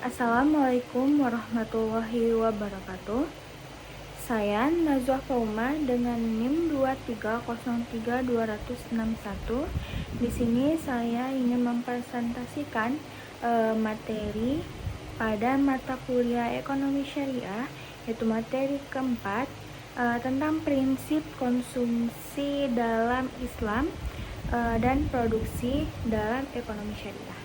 Assalamualaikum warahmatullahi wabarakatuh. Saya Nazwa Fauma dengan NIM 2303261. Di sini saya ingin mempresentasikan materi pada mata kuliah Ekonomi Syariah, yaitu materi keempat tentang prinsip konsumsi dalam Islam dan produksi dalam ekonomi syariah.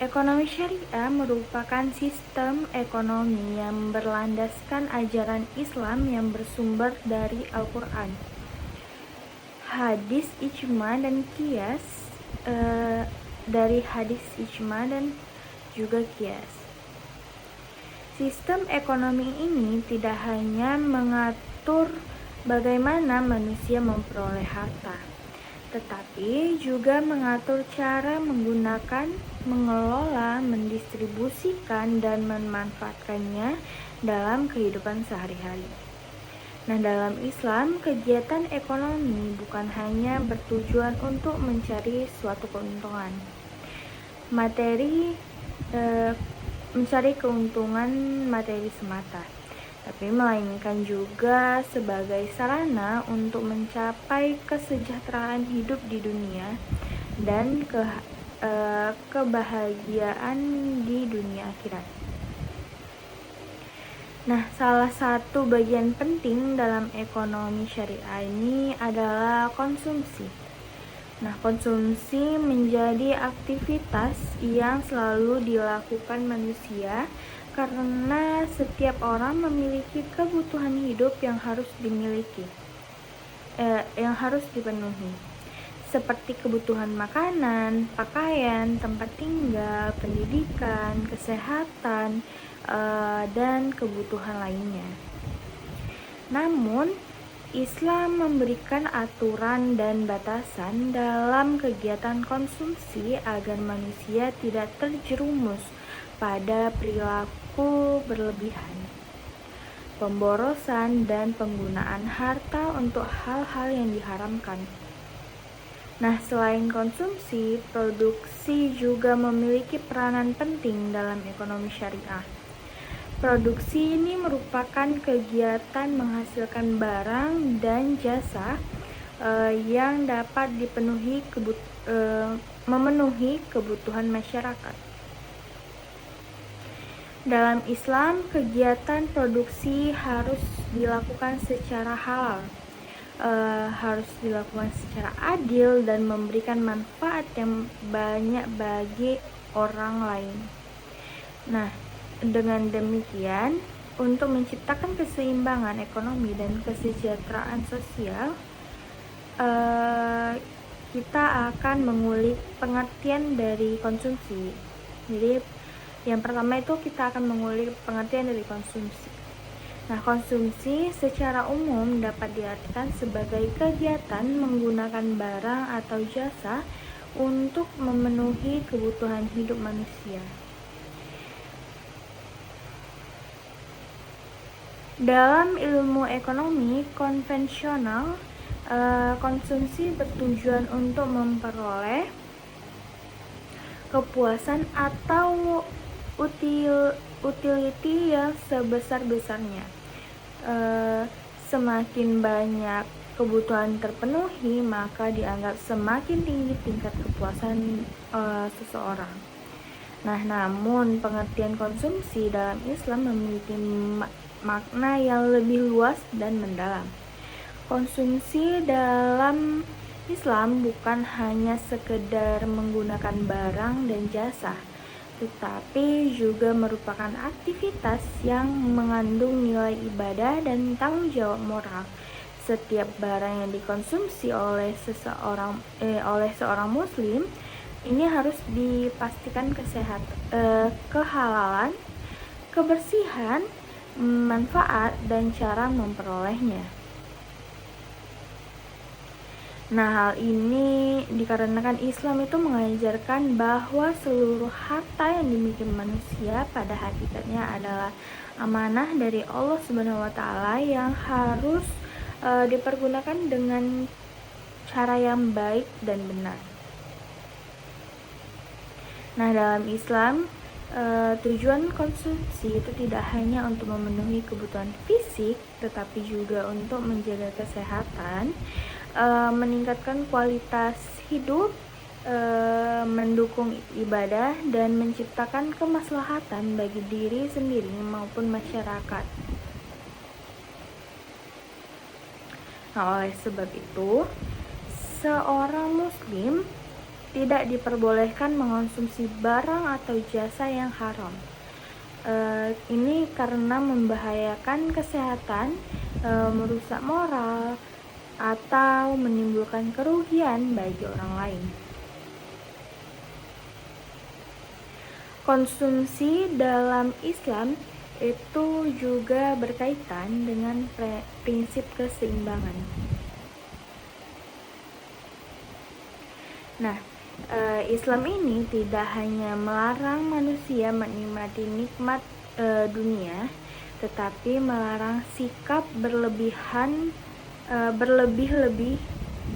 Ekonomi syariah merupakan sistem ekonomi yang berlandaskan ajaran Islam yang bersumber dari Al-Quran, hadis ijma dan qiyas, dari hadis ijma dan juga qiyas. Sistem ekonomi ini tidak hanya mengatur bagaimana manusia memperoleh harta, tetapi juga mengatur cara menggunakan, mengelola, mendistribusikan, dan memanfaatkannya dalam kehidupan sehari-hari. Nah, dalam Islam, kegiatan ekonomi bukan hanya bertujuan untuk mencari suatu keuntungan, mencari keuntungan materi semata, tapi melainkan juga sebagai sarana untuk mencapai kesejahteraan hidup di dunia dan kebahagiaan di dunia akhirat. Nah, salah satu bagian penting dalam ekonomi syariah ini adalah konsumsi. Nah, konsumsi menjadi aktivitas yang selalu dilakukan manusia karena setiap orang memiliki kebutuhan hidup yang harus dipenuhi, seperti kebutuhan makanan, pakaian, tempat tinggal, pendidikan, kesehatan, dan kebutuhan lainnya. Namun, Islam memberikan aturan dan batasan dalam kegiatan konsumsi agar manusia tidak terjerumus pada perilaku berlebihan, pemborosan, dan penggunaan harta untuk hal-hal yang diharamkan. Nah, selain konsumsi, produksi juga memiliki peranan penting dalam ekonomi syariah. Produksi ini merupakan kegiatan menghasilkan barang dan jasa yang dapat memenuhi kebutuhan masyarakat. Dalam Islam, kegiatan produksi harus dilakukan secara halal, harus dilakukan secara adil dan memberikan manfaat yang banyak bagi orang lain. Nah, dengan demikian, untuk menciptakan keseimbangan ekonomi dan kesejahteraan sosial, kita akan mengulik pengertian dari konsumsi. Jadi, yang pertama itu kita akan mengulik pengertian dari konsumsi. Nah, konsumsi secara umum dapat diartikan sebagai kegiatan menggunakan barang atau jasa untuk memenuhi kebutuhan hidup manusia. Dalam ilmu ekonomi konvensional, konsumsi bertujuan untuk memperoleh kepuasan atau utility yang sebesar-besarnya. Semakin banyak kebutuhan terpenuhi, maka dianggap semakin tinggi tingkat kepuasan seseorang. Nah, namun pengertian konsumsi dalam Islam memiliki makna yang lebih luas dan mendalam. Konsumsi dalam Islam bukan hanya sekedar menggunakan barang dan jasa, tetapi juga merupakan aktivitas yang mengandung nilai ibadah dan tanggung jawab moral. Setiap barang yang dikonsumsi oleh seorang muslim ini harus dipastikan kehalalan, kebersihan, manfaat, dan cara memperolehnya. Nah, hal ini dikarenakan Islam itu mengajarkan bahwa seluruh harta yang dimiliki manusia pada hakikatnya adalah amanah dari Allah Subhanahu wa Ta'ala yang harus dipergunakan dengan cara yang baik dan benar. Nah, dalam Islam, tujuan konsumsi itu tidak hanya untuk memenuhi kebutuhan fisik, tetapi juga untuk menjaga kesehatan, meningkatkan kualitas hidup, mendukung ibadah, dan menciptakan kemaslahatan bagi diri sendiri maupun masyarakat. Nah, oleh sebab itu, seorang muslim tidak diperbolehkan mengonsumsi barang atau jasa yang haram. Ini karena membahayakan kesehatan, merusak moral, atau menimbulkan kerugian bagi orang lain. Konsumsi dalam Islam itu juga berkaitan dengan prinsip keseimbangan. Nah, Islam ini tidak hanya melarang manusia menikmati nikmat dunia, tetapi melarang sikap berlebih-lebih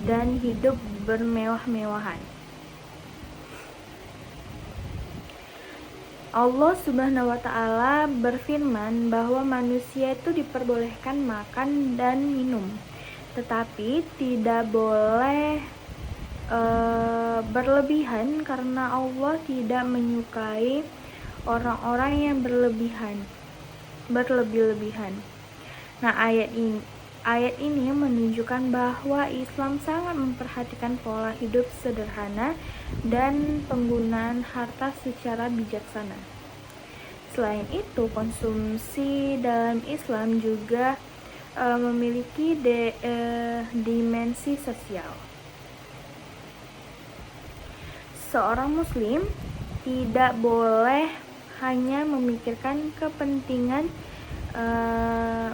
dan hidup bermewah-mewahan. Allah Subhanahu wa Ta'ala berfirman bahwa manusia itu diperbolehkan makan dan minum, tetapi tidak boleh berlebihan, karena Allah tidak menyukai orang-orang yang berlebih-lebihan. Nah, ayat ini menunjukkan bahwa Islam sangat memperhatikan pola hidup sederhana dan penggunaan harta secara bijaksana. Selain itu, konsumsi dalam Islam juga memiliki dimensi sosial. Seorang muslim tidak boleh hanya memikirkan kepentingan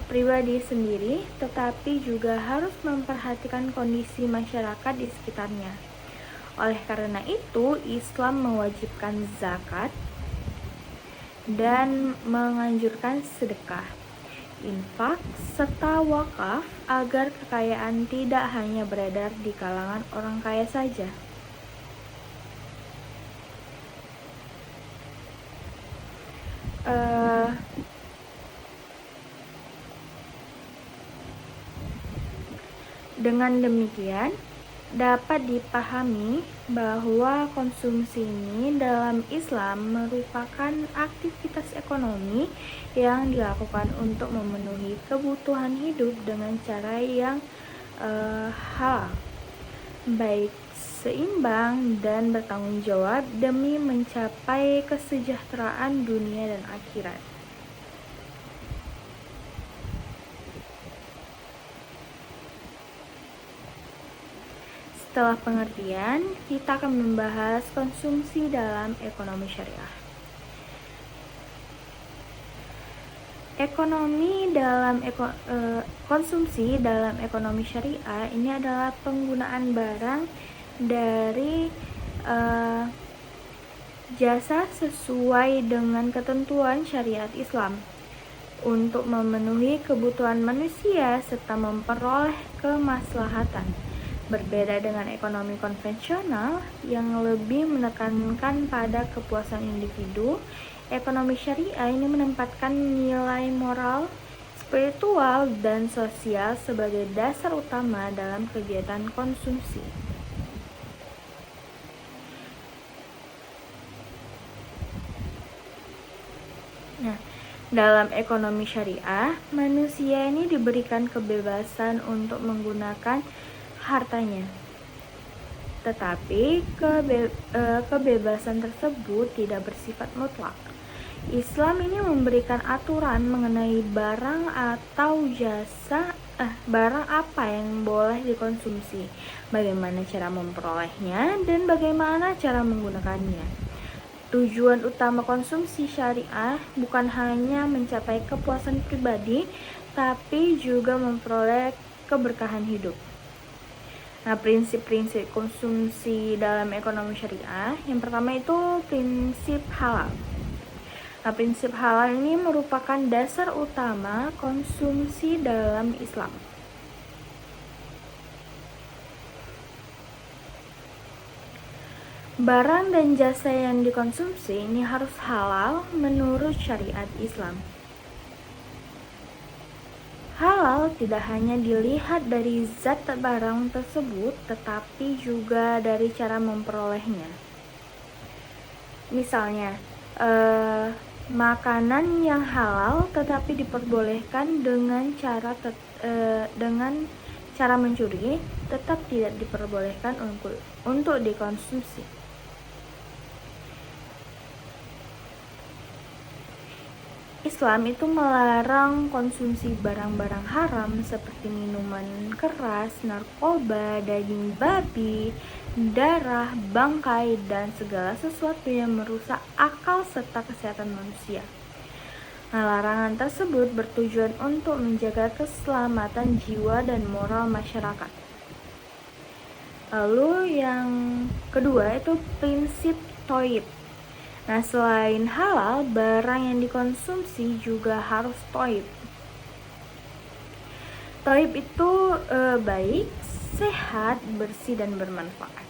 pribadi sendiri, tetapi juga harus memperhatikan kondisi masyarakat di sekitarnya. Oleh karena itu, Islam mewajibkan zakat dan menganjurkan sedekah, infak, serta wakaf agar kekayaan tidak hanya beredar di kalangan orang kaya saja. Dengan demikian, dapat dipahami bahwa konsumsi ini dalam Islam merupakan aktivitas ekonomi yang dilakukan untuk memenuhi kebutuhan hidup dengan cara yang halal, baik seimbang dan bertanggung jawab demi mencapai kesejahteraan dunia dan akhirat. Setelah pengertian, kita akan membahas konsumsi dalam ekonomi syariah. Konsumsi dalam ekonomi syariah ini adalah penggunaan barang dari jasa sesuai dengan ketentuan syariat Islam untuk memenuhi kebutuhan manusia serta memperoleh kemaslahatan. Berbeda dengan ekonomi konvensional yang lebih menekankan pada kepuasan individu, ekonomi syariah ini menempatkan nilai moral, spiritual, dan sosial sebagai dasar utama dalam kegiatan konsumsi. Nah, dalam ekonomi syariah, manusia ini diberikan kebebasan untuk menggunakan hartanya, tetapi kebebasan tersebut tidak bersifat mutlak. Islam ini memberikan aturan mengenai barang atau jasa, barang apa yang boleh dikonsumsi, bagaimana cara memperolehnya, dan bagaimana cara menggunakannya. Tujuan utama konsumsi syariah bukan hanya mencapai kepuasan pribadi, tapi juga memperoleh keberkahan hidup. Nah, prinsip-prinsip konsumsi dalam ekonomi syariah, yang pertama itu prinsip halal. Nah, prinsip halal ini merupakan dasar utama konsumsi dalam Islam. Barang dan jasa yang dikonsumsi ini harus halal menurut syariat Islam. Halal tidak hanya dilihat dari zat barang tersebut, tetapi juga dari cara memperolehnya. Misalnya, makanan yang halal tetapi diperbolehkan dengan cara mencuri, tetap tidak diperbolehkan untuk dikonsumsi. Islam itu melarang konsumsi barang-barang haram seperti minuman keras, narkoba, daging babi, darah, bangkai, dan segala sesuatu yang merusak akal serta kesehatan manusia. Nah, larangan tersebut bertujuan untuk menjaga keselamatan jiwa dan moral masyarakat. Lalu yang kedua itu prinsip thayyib. Nah, selain halal, barang yang dikonsumsi juga harus thayyib. Thayyib itu baik, sehat, bersih, dan bermanfaat.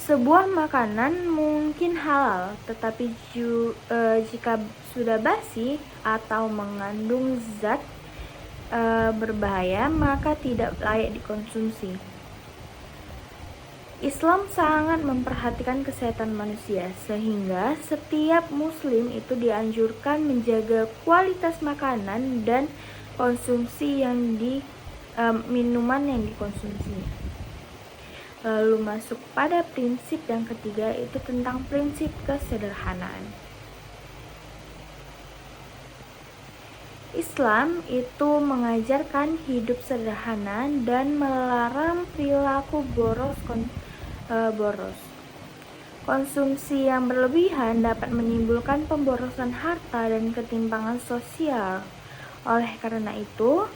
Sebuah makanan mungkin halal, tetapi jika sudah basi atau mengandung zat berbahaya, maka tidak layak dikonsumsi. Islam sangat memperhatikan kesehatan manusia, sehingga setiap muslim itu dianjurkan menjaga kualitas makanan dan konsumsi minuman yang dikonsumsinya. Lalu masuk pada prinsip yang ketiga, itu tentang prinsip kesederhanaan. Islam itu mengajarkan hidup sederhana dan melarang perilaku boros. Konsumsi yang berlebihan dapat menimbulkan pemborosan harta dan ketimpangan sosial. Oleh karena itu,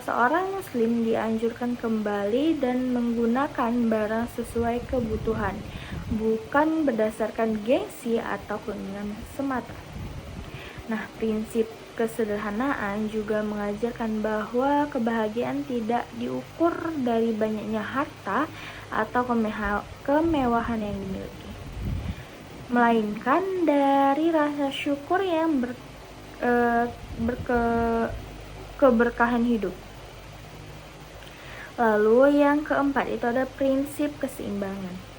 seorang muslim dianjurkan kembali dan menggunakan barang sesuai kebutuhan, bukan berdasarkan gengsi atau keinginan semata. Nah, prinsip kesederhanaan juga mengajarkan bahwa kebahagiaan tidak diukur dari banyaknya harta atau kemewahan yang dimiliki, melainkan dari rasa syukur yang keberkahan hidup. Lalu yang keempat itu ada prinsip keseimbangan.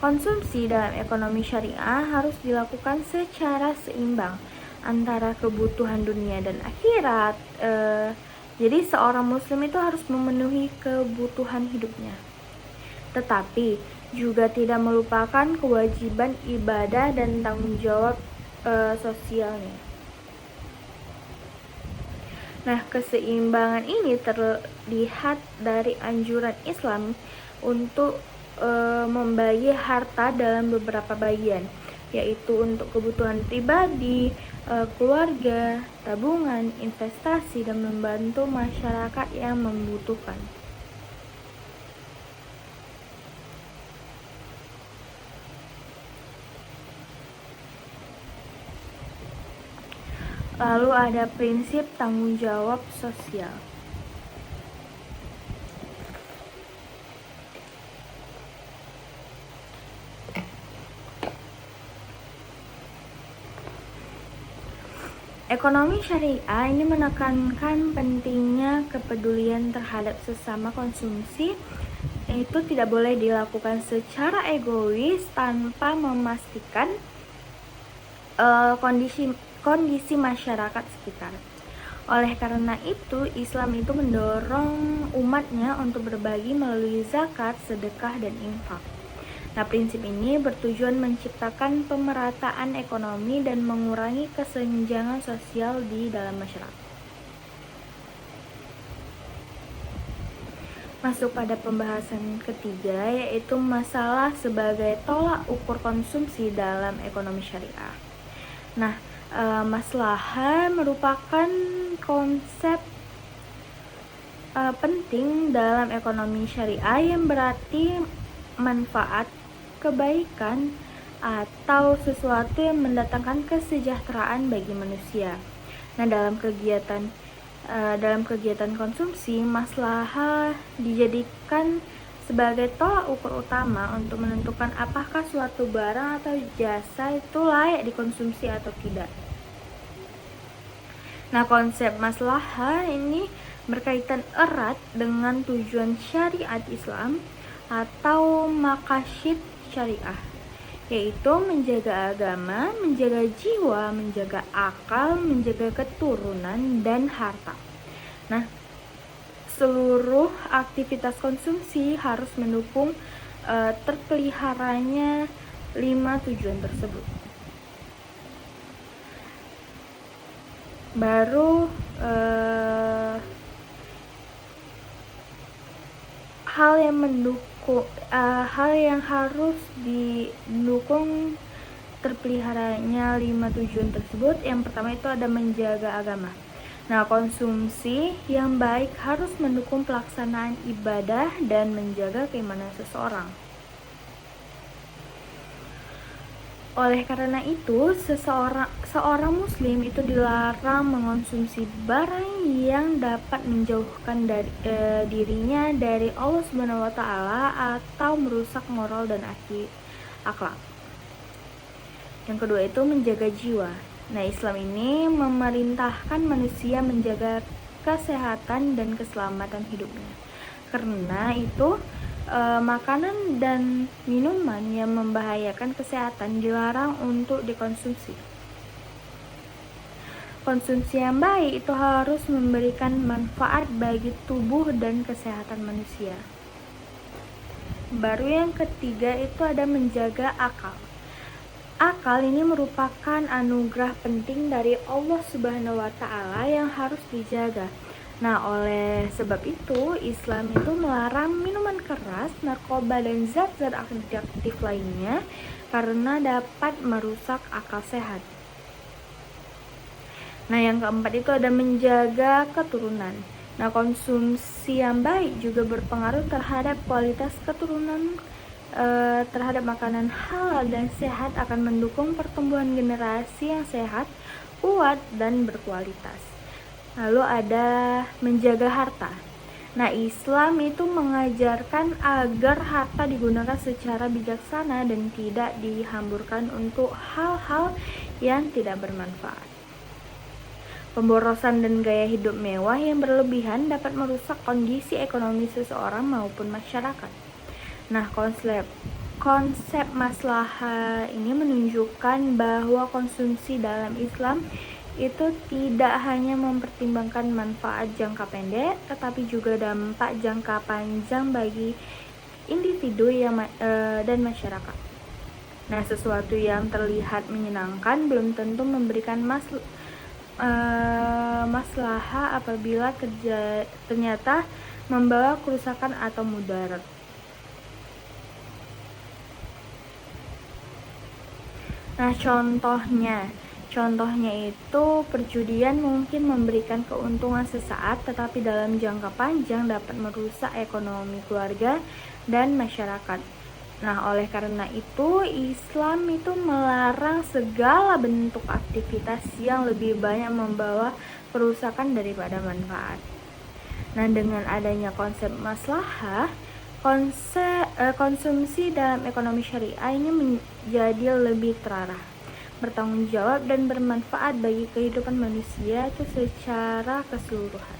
Konsumsi dalam ekonomi syariah harus dilakukan secara seimbang antara kebutuhan dunia dan akhirat. Jadi seorang muslim itu harus memenuhi kebutuhan hidupnya, tetapi juga tidak melupakan kewajiban ibadah dan tanggung jawab sosialnya. Nah, keseimbangan ini terlihat dari anjuran Islam untuk membagi harta dalam beberapa bagian, yaitu untuk kebutuhan pribadi, keluarga, tabungan, investasi, dan membantu masyarakat yang membutuhkan. Lalu ada prinsip tanggung jawab sosial. Ekonomi syariah ini menekankan pentingnya kepedulian terhadap sesama konsumsi. Itu tidak boleh dilakukan secara egois tanpa memastikan kondisi masyarakat sekitar. Oleh karena itu, Islam itu mendorong umatnya untuk berbagi melalui zakat, sedekah, dan infak. Nah, prinsip ini bertujuan menciptakan pemerataan ekonomi dan mengurangi kesenjangan sosial di dalam masyarakat. Masuk pada pembahasan ketiga, yaitu masalah sebagai tolak ukur konsumsi dalam ekonomi syariah. Nah, maslahah merupakan konsep penting dalam ekonomi syariah yang berarti manfaat, kebaikan, atau sesuatu yang mendatangkan kesejahteraan bagi manusia. Nah, dalam kegiatan dalam kegiatan konsumsi, maslahah dijadikan sebagai tolak ukur utama untuk menentukan apakah suatu barang atau jasa itu layak dikonsumsi atau tidak. Nah, konsep maslahah ini berkaitan erat dengan tujuan syariat Islam atau maqasid syariah, yaitu menjaga agama, menjaga jiwa, menjaga akal, menjaga keturunan, dan harta. Nah, seluruh aktivitas konsumsi harus mendukung terpeliharanya 5 tujuan tersebut. Baru hal yang harus didukung terpeliharanya 5 tujuan tersebut. Yang pertama itu ada menjaga agama. Nah, konsumsi yang baik harus mendukung pelaksanaan ibadah dan menjaga keimanan seseorang. Oleh karena itu, seorang muslim itu dilarang mengonsumsi barang yang dapat menjauhkan dirinya dari Allah Subhanahu wa taala atau merusak moral dan akhlak. Yang kedua itu menjaga jiwa. Nah, Islam ini memerintahkan manusia menjaga kesehatan dan keselamatan hidupnya. Karena itu makanan dan minuman yang membahayakan kesehatan dilarang untuk dikonsumsi. Konsumsi yang baik itu harus memberikan manfaat bagi tubuh dan kesehatan manusia. Baru yang ketiga itu ada menjaga akal. Akal ini merupakan anugerah penting dari Allah Subhanahu wa taala yang harus dijaga. Nah, oleh sebab itu, Islam itu melarang minuman keras, narkoba, dan zat-zat adiktif lainnya karena dapat merusak akal sehat. Nah, yang keempat itu ada menjaga keturunan. Nah, konsumsi yang baik juga berpengaruh terhadap kualitas keturunan. Terhadap makanan halal dan sehat akan mendukung pertumbuhan generasi yang sehat, kuat, dan berkualitas. Lalu ada menjaga harta. Nah, Islam itu mengajarkan agar harta digunakan secara bijaksana dan tidak dihamburkan untuk hal-hal yang tidak bermanfaat. Pemborosan dan gaya hidup mewah yang berlebihan dapat merusak kondisi ekonomi seseorang maupun masyarakat. Nah, konsep maslahah ini menunjukkan bahwa konsumsi dalam Islam itu tidak hanya mempertimbangkan manfaat jangka pendek, tetapi juga dampak jangka panjang bagi individu dan masyarakat. Nah, sesuatu yang terlihat menyenangkan belum tentu memberikan maslahah apabila ternyata membawa kerusakan atau mudarat. Nah, contohnya itu perjudian mungkin memberikan keuntungan sesaat, tetapi dalam jangka panjang dapat merusak ekonomi keluarga dan masyarakat. Nah, oleh karena itu Islam itu melarang segala bentuk aktivitas yang lebih banyak membawa kerusakan daripada manfaat. Nah, dengan adanya konsep maslahah, konsumsi dalam ekonomi syariah ini menjadi lebih terarah, bertanggung jawab, dan bermanfaat bagi kehidupan manusia itu secara keseluruhan.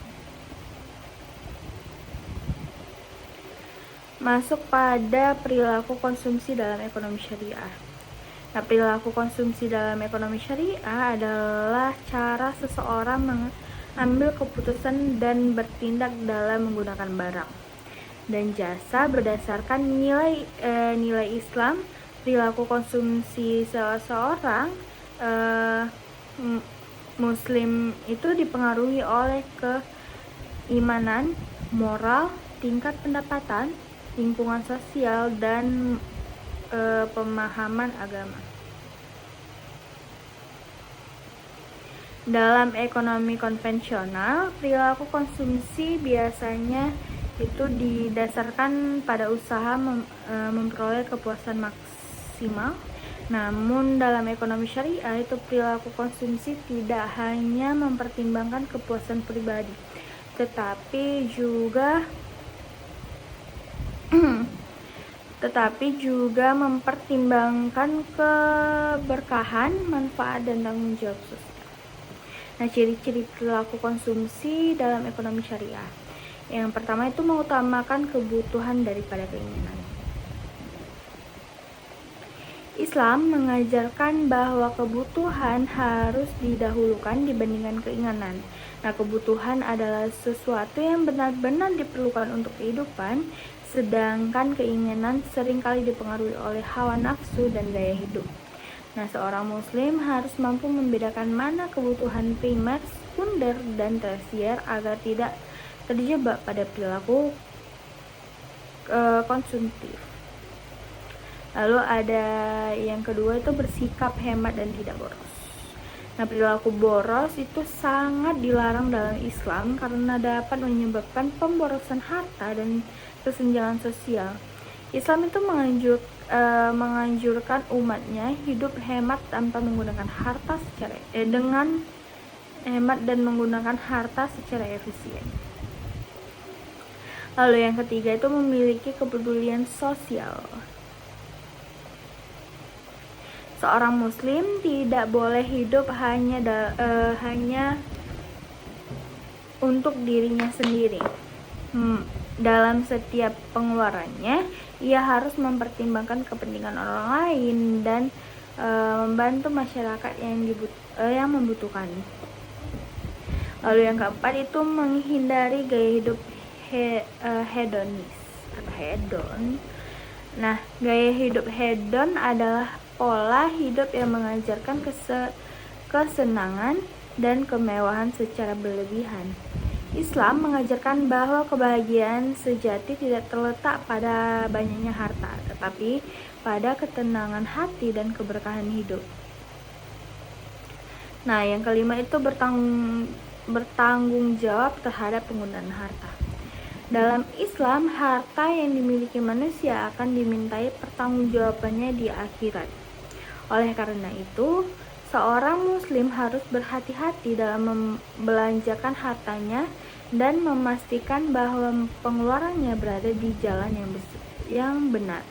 Masuk pada perilaku konsumsi dalam ekonomi syariah. Nah, perilaku konsumsi dalam ekonomi syariah adalah cara seseorang mengambil keputusan dan bertindak dalam menggunakan barang dan jasa berdasarkan nilai Islam. Perilaku konsumsi seseorang muslim itu dipengaruhi oleh keimanan, moral, tingkat pendapatan, lingkungan sosial, dan pemahaman agama. Dalam ekonomi konvensional, perilaku konsumsi biasanya itu didasarkan pada usaha memperoleh kepuasan maksimal Namun dalam ekonomi syariah itu perilaku konsumsi tidak hanya mempertimbangkan kepuasan pribadi, tetapi juga mempertimbangkan keberkahan, manfaat, dan tanggung jawab sosial. Nah, ciri-ciri perilaku konsumsi dalam ekonomi syariah. Yang pertama itu mengutamakan kebutuhan daripada keinginan. Islam mengajarkan bahwa kebutuhan harus didahulukan dibandingkan keinginan. Nah, kebutuhan adalah sesuatu yang benar-benar diperlukan untuk kehidupan, sedangkan keinginan seringkali dipengaruhi oleh hawa nafsu dan gaya hidup. Nah, seorang muslim harus mampu membedakan mana kebutuhan primer, sekunder, dan tersier agar tidak terjebak pada perilaku konsumtif. Lalu ada yang kedua itu bersikap hemat dan tidak boros. Nah, perilaku boros itu sangat dilarang dalam Islam karena dapat menyebabkan pemborosan harta dan kesenjangan sosial. Islam itu menganjurkan umatnya hidup hemat tanpa menggunakan harta dengan hemat dan menggunakan harta secara efisien. Lalu yang ketiga itu memiliki kepedulian sosial. Seorang muslim tidak boleh hidup hanya untuk dirinya sendiri. Dalam setiap pengeluarannya, ia harus mempertimbangkan kepentingan orang lain dan membantu masyarakat yang membutuhkan. Lalu yang keempat itu menghindari gaya hidup hedonis atau hedon. Nah, gaya hidup hedon adalah pola hidup yang mengajarkan kesenangan dan kemewahan secara berlebihan. Islam mengajarkan bahwa kebahagiaan sejati tidak terletak pada banyaknya harta, tetapi pada ketenangan hati dan keberkahan hidup. Nah, yang kelima itu bertanggung jawab terhadap penggunaan harta. Dalam Islam, harta yang dimiliki manusia akan dimintai pertanggungjawabannya di akhirat. Oleh karena itu, seorang muslim harus berhati-hati dalam membelanjakan hartanya dan memastikan bahwa pengeluarannya berada di jalan yang benar.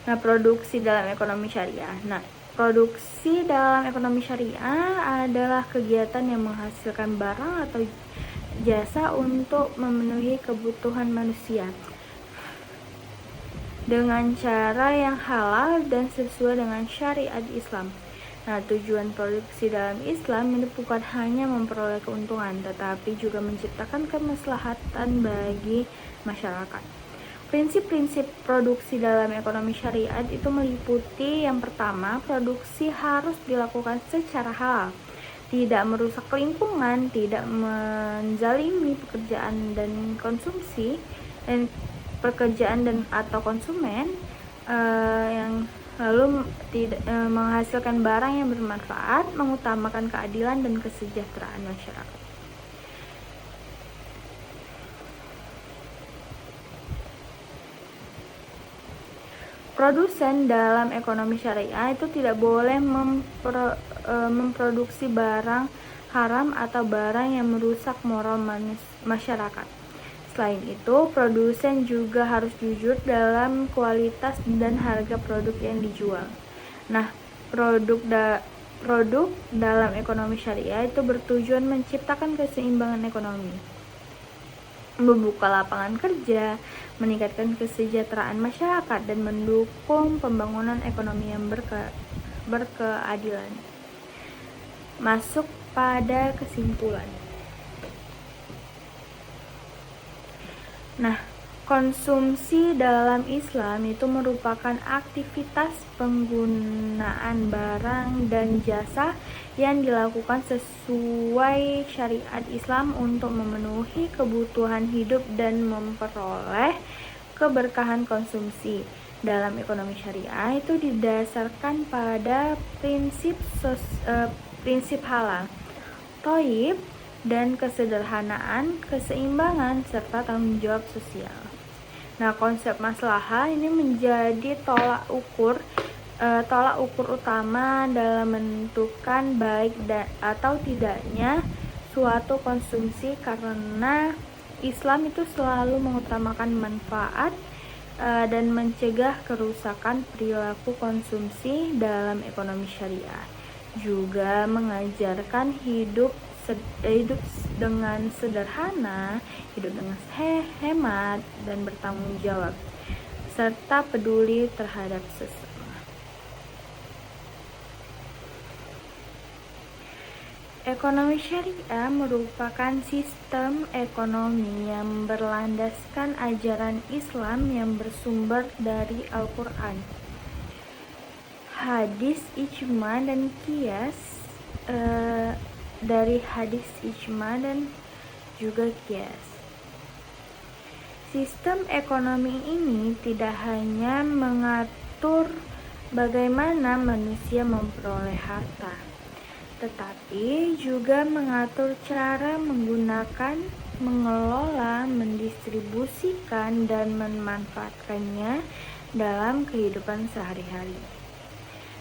Nah, produksi dalam ekonomi syariah. Produksi dalam ekonomi syariah adalah kegiatan yang menghasilkan barang atau jasa untuk memenuhi kebutuhan manusia dengan cara yang halal dan sesuai dengan syariat Islam. Nah, tujuan produksi dalam Islam itu bukan hanya memperoleh keuntungan, tetapi juga menciptakan kemaslahatan bagi masyarakat. Prinsip-prinsip produksi dalam ekonomi syariat itu meliputi yang pertama, produksi harus dilakukan secara halal, tidak merusak lingkungan, tidak menzalimi pekerjaan dan atau konsumen, yang lalu tidak menghasilkan barang yang bermanfaat, mengutamakan keadilan dan kesejahteraan masyarakat. Produsen dalam ekonomi syariah itu tidak boleh memproduksi barang haram atau barang yang merusak moral masyarakat. Selain itu, produsen juga harus jujur dalam kualitas dan harga produk yang dijual. Nah, produk dalam ekonomi syariah itu bertujuan menciptakan keseimbangan ekonomi, membuka lapangan kerja, meningkatkan kesejahteraan masyarakat, dan mendukung pembangunan ekonomi yang berkeadilan. Masuk pada kesimpulan. Nah, konsumsi dalam Islam itu merupakan aktivitas penggunaan barang dan jasa yang dilakukan sesuai syariat Islam untuk memenuhi kebutuhan hidup dan memperoleh keberkahan konsumsi. Dalam ekonomi syariah itu didasarkan pada prinsip halal, thayyib, dan kesederhanaan, keseimbangan, serta tanggung jawab sosial. Nah, konsep maslahah ini menjadi tolak ukur utama dalam menentukan baik atau tidaknya suatu konsumsi, karena Islam itu selalu mengutamakan manfaat dan mencegah kerusakan perilaku konsumsi dalam ekonomi syariah. Juga mengajarkan hidup dengan sederhana, hidup dengan hemat dan bertanggung jawab, serta peduli terhadap sesama. Ekonomi syariah merupakan sistem ekonomi yang berlandaskan ajaran Islam yang bersumber dari Al-Quran, hadis ijma dan qiyas, dari hadis ijma dan juga qiyas. Sistem ekonomi ini tidak hanya mengatur bagaimana manusia memperoleh harta, tetapi juga mengatur cara menggunakan, mengelola, mendistribusikan, dan memanfaatkannya dalam kehidupan sehari-hari.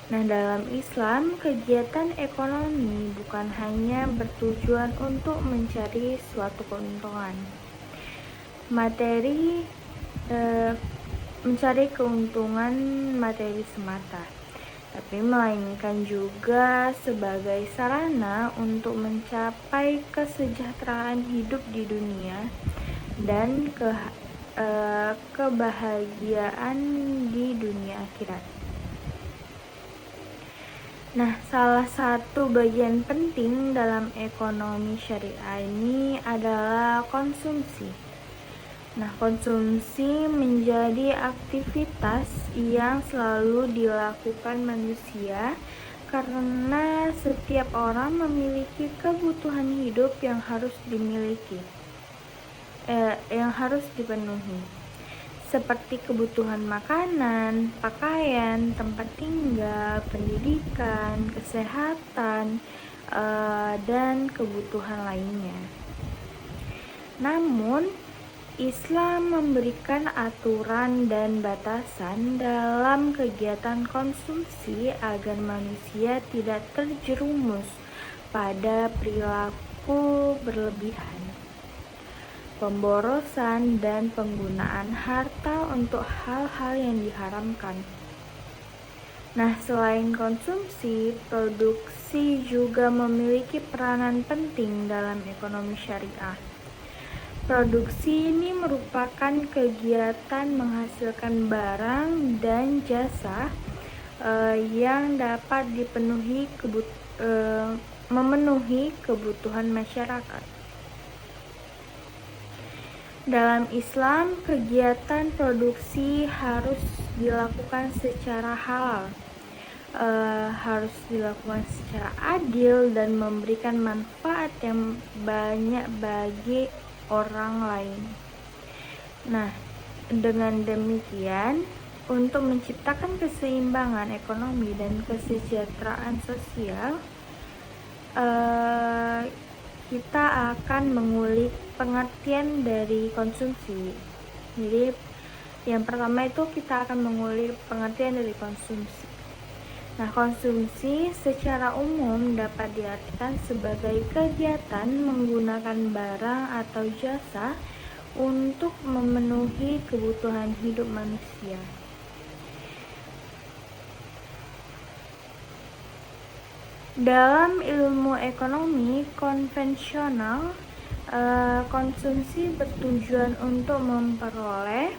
Nah, dalam Islam, kegiatan ekonomi bukan hanya bertujuan untuk mencari suatu keuntungan mencari keuntungan materi semata, tapi melainkan juga sebagai sarana untuk mencapai kesejahteraan hidup di dunia dan kebahagiaan di dunia akhirat. Nah, salah satu bagian penting dalam ekonomi syariah ini adalah konsumsi. Nah, konsumsi menjadi aktivitas yang selalu dilakukan manusia karena setiap orang memiliki kebutuhan hidup yang harus dipenuhi, seperti kebutuhan makanan, pakaian, tempat tinggal, pendidikan, kesehatan, dan kebutuhan lainnya. Namun, Islam memberikan aturan dan batasan dalam kegiatan konsumsi agar manusia tidak terjerumus pada perilaku berlebihan, pemborosan, dan penggunaan harta untuk hal-hal yang diharamkan. Nah, selain konsumsi, produksi juga memiliki peranan penting dalam ekonomi syariah. Produksi ini merupakan kegiatan menghasilkan barang dan jasa yang dapat memenuhi kebutuhan masyarakat. Dalam Islam, kegiatan produksi harus dilakukan secara halal, harus dilakukan secara adil dan memberikan manfaat yang banyak bagi orang lain. Nah, dengan demikian, untuk menciptakan keseimbangan ekonomi dan kesejahteraan sosial, kita akan mengulik pengertian dari konsumsi. Jadi, yang pertama itu kita akan mengulik pengertian dari konsumsi. Nah, konsumsi secara umum dapat diartikan sebagai kegiatan menggunakan barang atau jasa untuk memenuhi kebutuhan hidup manusia. Dalam ilmu ekonomi konvensional, konsumsi bertujuan untuk memperoleh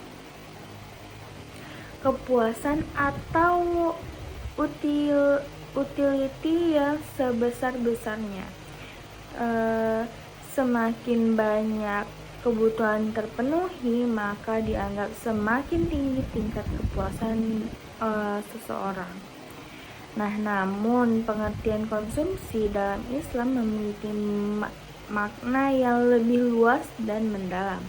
kepuasan atau utility yang sebesar-besarnya. Semakin banyak kebutuhan terpenuhi, maka dianggap semakin tinggi tingkat kepuasan seseorang. Nah, namun pengertian konsumsi dalam Islam memiliki makna yang lebih luas dan mendalam.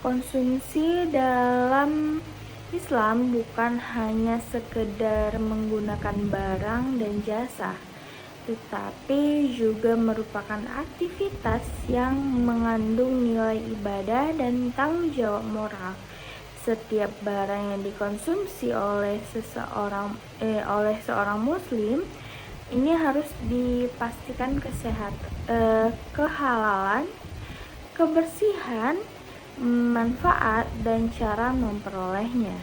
Konsumsi dalam Islam bukan hanya sekedar menggunakan barang dan jasa, tetapi juga merupakan aktivitas yang mengandung nilai ibadah dan tanggung jawab moral, Setiap barang yang dikonsumsi oleh seorang muslim ini harus dipastikan kehalalan, kebersihan, manfaat, dan cara memperolehnya.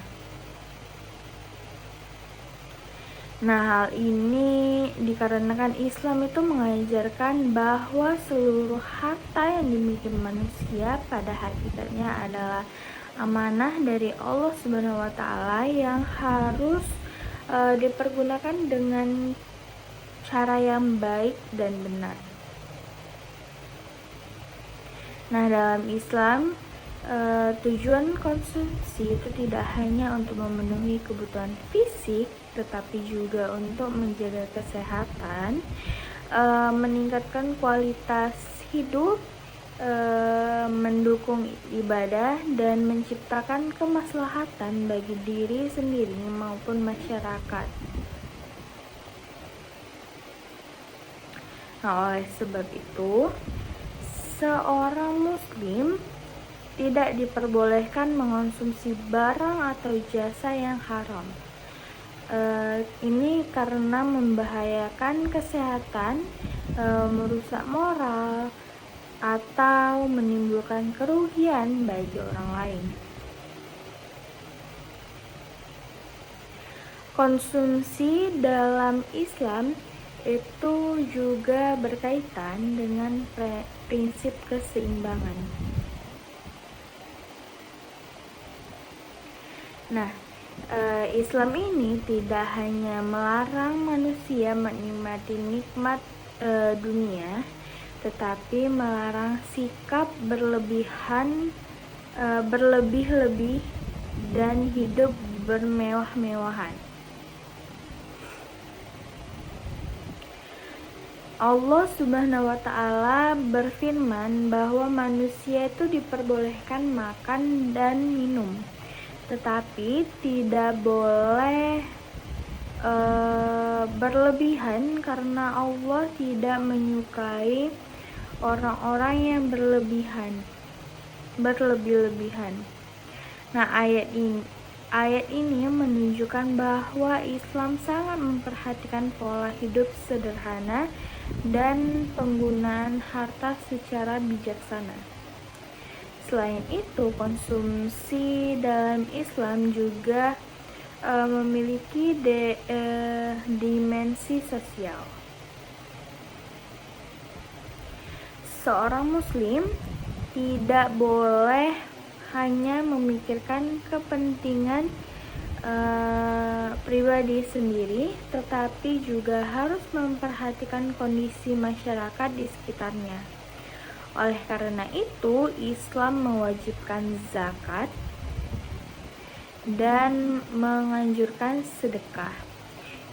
Nah, hal ini dikarenakan Islam itu mengajarkan bahwa seluruh harta yang dimiliki manusia pada hakikatnya adalah amanah dari Allah Subhanahu wa Ta'ala yang harus dipergunakan dengan cara yang baik dan benar. Nah, dalam Islam tujuan konsumsi itu tidak hanya untuk memenuhi kebutuhan fisik, tetapi juga untuk menjaga kesehatan, meningkatkan kualitas hidup, mendukung ibadah, dan menciptakan kemaslahatan bagi diri sendiri maupun masyarakat. Nah, oleh sebab itu, seorang muslim tidak diperbolehkan mengonsumsi barang atau jasa yang haram. Ini karena membahayakan kesehatan, merusak moral, atau menimbulkan kerugian bagi orang lain. Konsumsi dalam Islam itu juga berkaitan dengan prinsip keseimbangan. Nah, Islam ini tidak hanya melarang manusia menikmati nikmat dunia, tetapi melarang sikap berlebih-lebih dan hidup bermewah-mewahan. Allah Subhanahu wa Ta'ala berfirman bahwa manusia itu diperbolehkan makan dan minum, tetapi tidak boleh berlebihan, karena Allah tidak menyukai orang-orang yang berlebih-lebihan. Nah, ayat ini menunjukkan bahwa Islam sangat memperhatikan pola hidup sederhana dan penggunaan harta secara bijaksana. Selain itu, konsumsi dalam Islam juga memiliki dimensi sosial. Seorang muslim tidak boleh hanya memikirkan kepentingan pribadi sendiri, tetapi juga harus memperhatikan kondisi masyarakat di sekitarnya. Oleh karena itu, Islam mewajibkan zakat dan menganjurkan sedekah,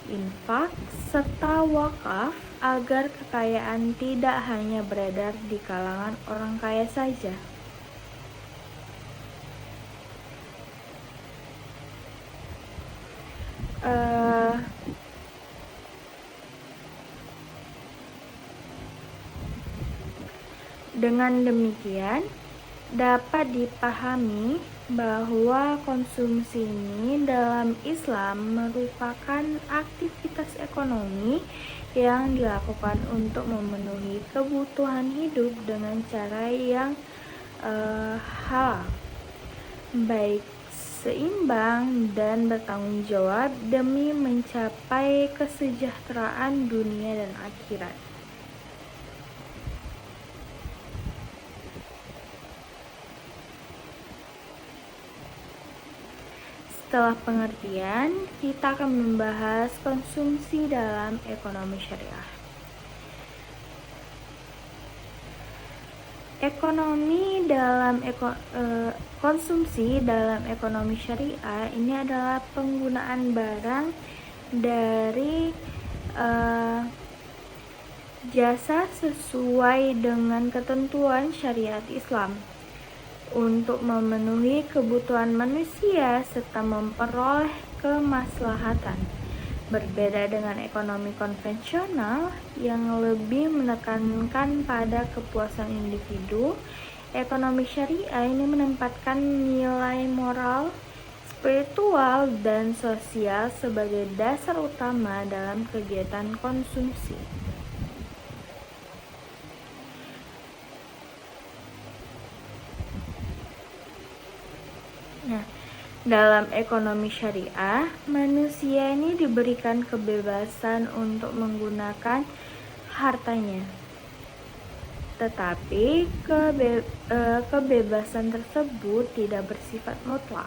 infak, serta wakaf agar kekayaan tidak hanya beredar di kalangan orang kaya saja. Dengan demikian, dapat dipahami bahwa konsumsi ini dalam Islam merupakan aktivitas ekonomi yang dilakukan untuk memenuhi kebutuhan hidup dengan cara yang halal, baik seimbang dan bertanggung jawab demi mencapai kesejahteraan dunia dan akhirat. Setelah pengertian, kita akan membahas konsumsi dalam ekonomi syariah. Konsumsi dalam ekonomi syariah ini adalah penggunaan barang dari jasa sesuai dengan ketentuan syariat Islam untuk memenuhi kebutuhan manusia serta memperoleh kemaslahatan. Berbeda dengan ekonomi konvensional yang lebih menekankan pada kepuasan individu, Ekonomi syariah ini menempatkan nilai moral, spiritual, dan sosial sebagai dasar utama dalam kegiatan konsumsi. Nah, dalam ekonomi syariah, manusia ini diberikan kebebasan untuk menggunakan hartanya. Tetapi kebebasan tersebut tidak bersifat mutlak.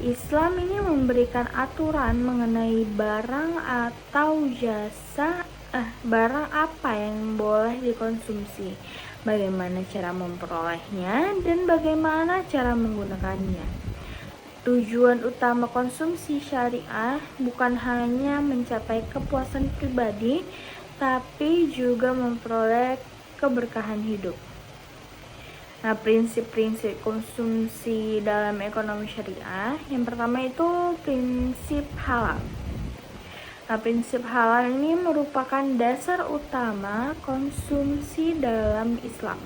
Islam ini memberikan aturan mengenai barang atau jasa, barang apa yang boleh dikonsumsi, bagaimana cara memperolehnya, dan bagaimana cara menggunakannya. Tujuan utama konsumsi syariah bukan hanya mencapai kepuasan pribadi, tapi juga memperoleh keberkahan hidup. Nah, prinsip-prinsip konsumsi dalam ekonomi syariah, yang pertama itu prinsip halal. Nah, prinsip halal ini merupakan dasar utama konsumsi dalam Islam.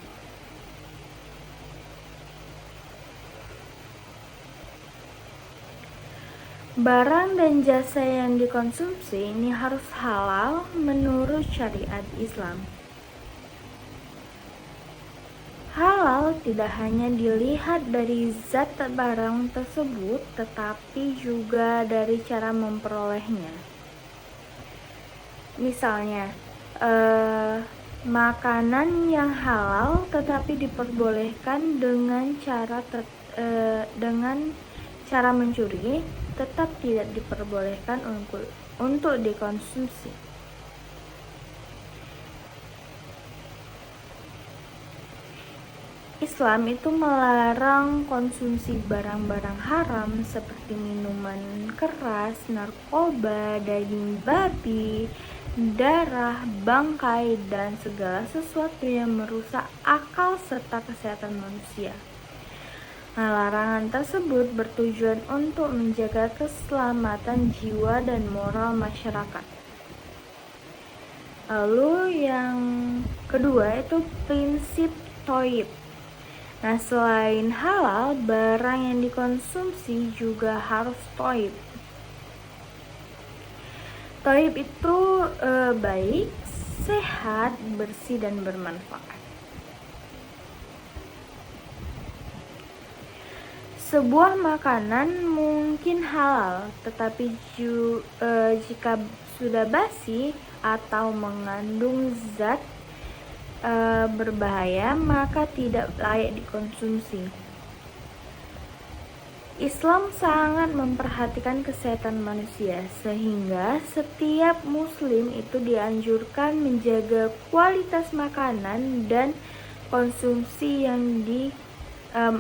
Barang dan jasa yang dikonsumsi ini harus halal menurut syariat Islam. Halal tidak hanya dilihat dari zat barang tersebut, tetapi juga dari cara memperolehnya. Misalnya, makanan yang halal tetapi diperbolehkan dengan cara mencuri, tetap tidak diperbolehkan untuk dikonsumsi. Islam itu melarang konsumsi barang-barang haram seperti minuman keras, narkoba, daging babi, darah, bangkai, dan segala sesuatu yang merusak akal serta kesehatan manusia. Nah, larangan tersebut bertujuan untuk menjaga keselamatan jiwa dan moral masyarakat. Lalu yang kedua itu prinsip thayyib. Nah, selain halal, barang yang dikonsumsi juga harus thayyib. Thayyib itu baik, sehat, bersih, dan bermanfaat. Sebuah makanan mungkin halal, tetapi jika sudah basi atau mengandung zat berbahaya, maka tidak layak dikonsumsi. Islam sangat memperhatikan kesehatan manusia, sehingga setiap muslim itu dianjurkan menjaga kualitas makanan dan konsumsi yang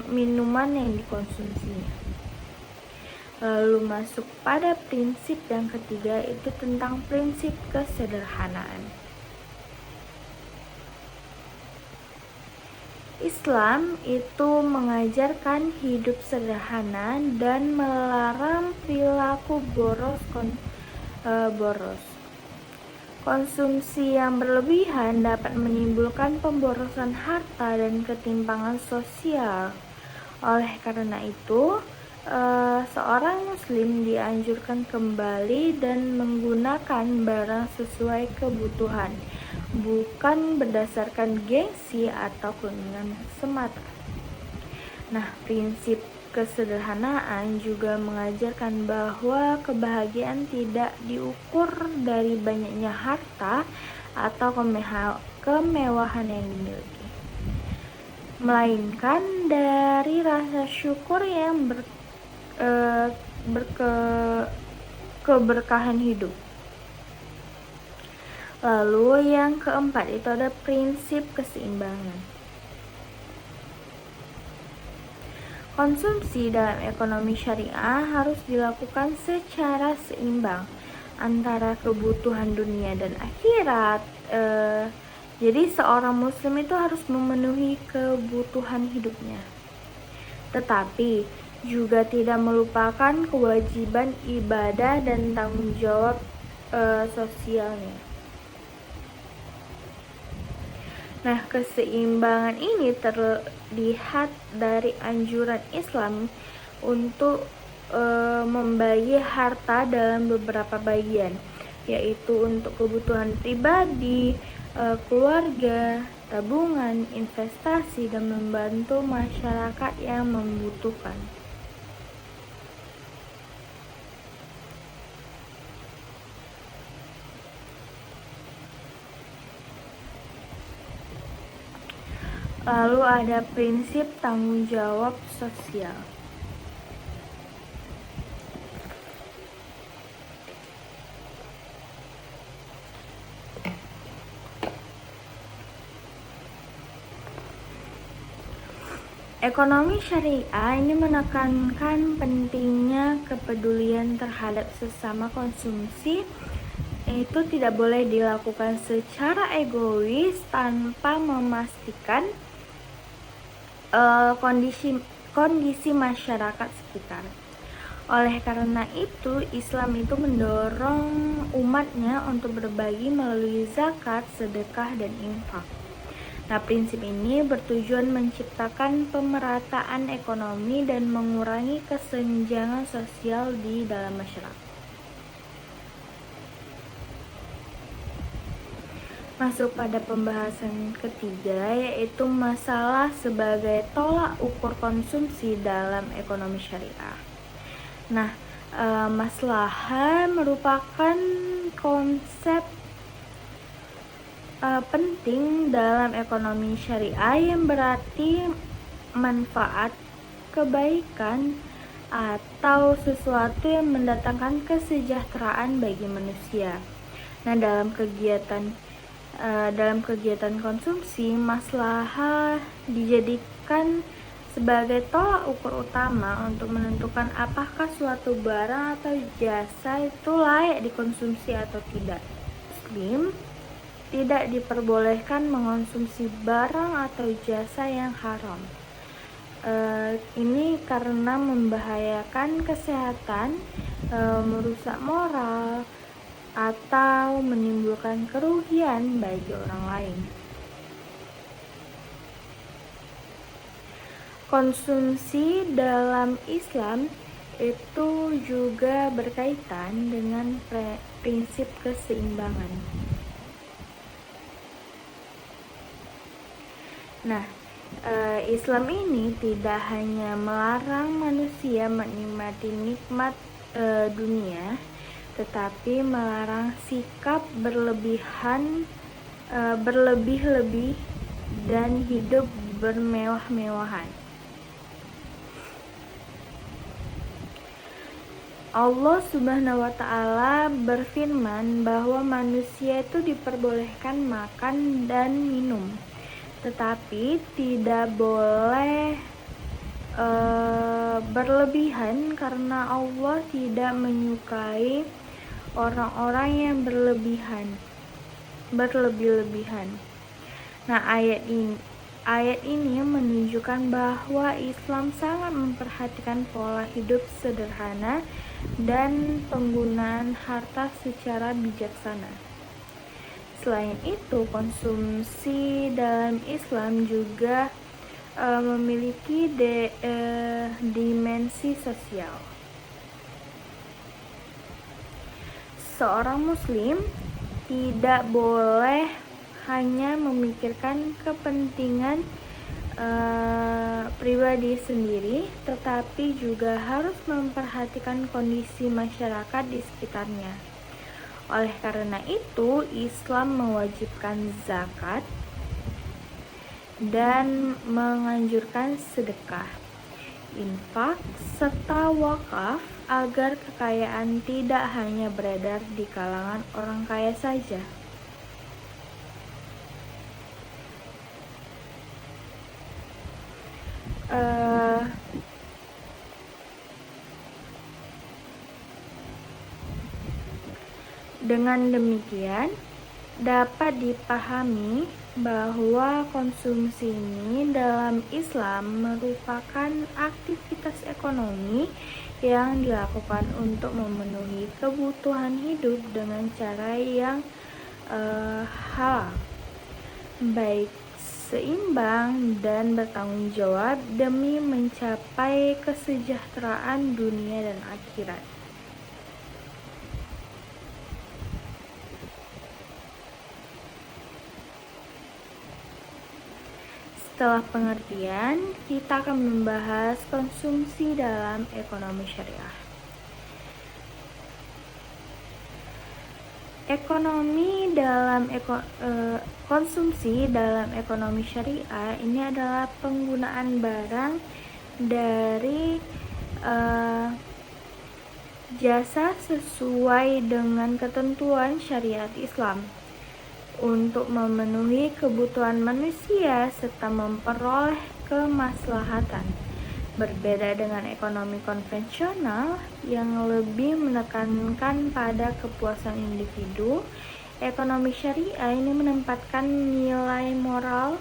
minuman yang dikonsumsinya. Lalu masuk pada prinsip yang ketiga, itu tentang prinsip kesederhanaan. Islam itu mengajarkan hidup sederhana dan melarang perilaku boros. Konsumsi yang berlebihan dapat menimbulkan pemborosan harta dan ketimpangan sosial. Oleh karena itu, seorang muslim dianjurkan kembali dan menggunakan barang sesuai kebutuhan, bukan berdasarkan gengsi atau keinginan semata. Nah, prinsip kesederhanaan juga mengajarkan bahwa kebahagiaan tidak diukur dari banyaknya harta atau kemewahan yang dimiliki, melainkan dari rasa syukur yang keberkahan hidup. Lalu yang keempat itu ada prinsip keseimbangan. Konsumsi dalam ekonomi syariah harus dilakukan secara seimbang antara kebutuhan dunia dan akhirat. Jadi seorang muslim itu harus memenuhi kebutuhan hidupnya, tetapi juga tidak melupakan kewajiban ibadah dan tanggung jawab sosialnya. Nah, keseimbangan ini terlihat dari anjuran Islam untuk membagi harta dalam beberapa bagian, yaitu untuk kebutuhan pribadi, keluarga, tabungan, investasi, dan membantu masyarakat yang membutuhkan. Lalu ada prinsip tanggung jawab sosial. Ekonomi syariah ini menekankan pentingnya kepedulian terhadap sesama konsumsi. Itu tidak boleh dilakukan secara egois tanpa memastikan kondisi masyarakat sekitar. Oleh karena itu, Islam itu mendorong umatnya untuk berbagi melalui zakat, sedekah, dan infak. Nah, prinsip ini bertujuan menciptakan pemerataan ekonomi dan mengurangi kesenjangan sosial di dalam masyarakat. Masuk pada pembahasan ketiga, yaitu masalah sebagai tolak ukur konsumsi dalam ekonomi syariah. Nah, maslahah merupakan konsep penting dalam ekonomi syariah yang berarti manfaat, kebaikan, atau sesuatu yang mendatangkan kesejahteraan bagi manusia. Nah, dalam kegiatan konsumsi, maslahah dijadikan sebagai tolak ukur utama untuk menentukan apakah suatu barang atau jasa itu layak dikonsumsi atau tidak. Muslim tidak diperbolehkan mengonsumsi barang atau jasa yang haram. Ini karena membahayakan kesehatan, merusak moral, atau menimbulkan kerugian bagi orang lain. Konsumsi dalam Islam itu juga berkaitan dengan prinsip keseimbangan. Nah, Islam ini tidak hanya melarang manusia menikmati nikmat dunia, tetapi melarang sikap berlebih-lebih dan hidup bermewah-mewahan. Allah Subhanahu wa Ta'ala berfirman bahwa manusia itu diperbolehkan makan dan minum, tetapi tidak boleh berlebihan, karena Allah tidak menyukai orang-orang yang berlebih-lebihan. Nah, ayat ini menunjukkan bahwa Islam sangat memperhatikan pola hidup sederhana dan penggunaan harta secara bijaksana. Selain itu, konsumsi dalam Islam juga memiliki dimensi sosial. Seorang muslim tidak boleh hanya memikirkan kepentingan pribadi sendiri, tetapi juga harus memperhatikan kondisi masyarakat di sekitarnya. Oleh karena itu, Islam mewajibkan zakat dan menganjurkan sedekah, infak, serta wakaf agar kekayaan tidak hanya beredar di kalangan orang kaya saja. Dengan demikian, dapat dipahami bahwa konsumsi ini dalam Islam merupakan aktivitas ekonomi yang dilakukan untuk memenuhi kebutuhan hidup dengan cara yang halal, baik seimbang dan bertanggung jawab demi mencapai kesejahteraan dunia dan akhirat. Setelah pengertian, kita akan membahas konsumsi dalam ekonomi syariah. Konsumsi dalam ekonomi syariah ini adalah penggunaan barang dari jasa sesuai dengan ketentuan syariat Islam untuk memenuhi kebutuhan manusia serta memperoleh kemaslahatan. Berbeda dengan ekonomi konvensional yang lebih menekankan pada kepuasan individu, ekonomi syariah ini menempatkan nilai moral,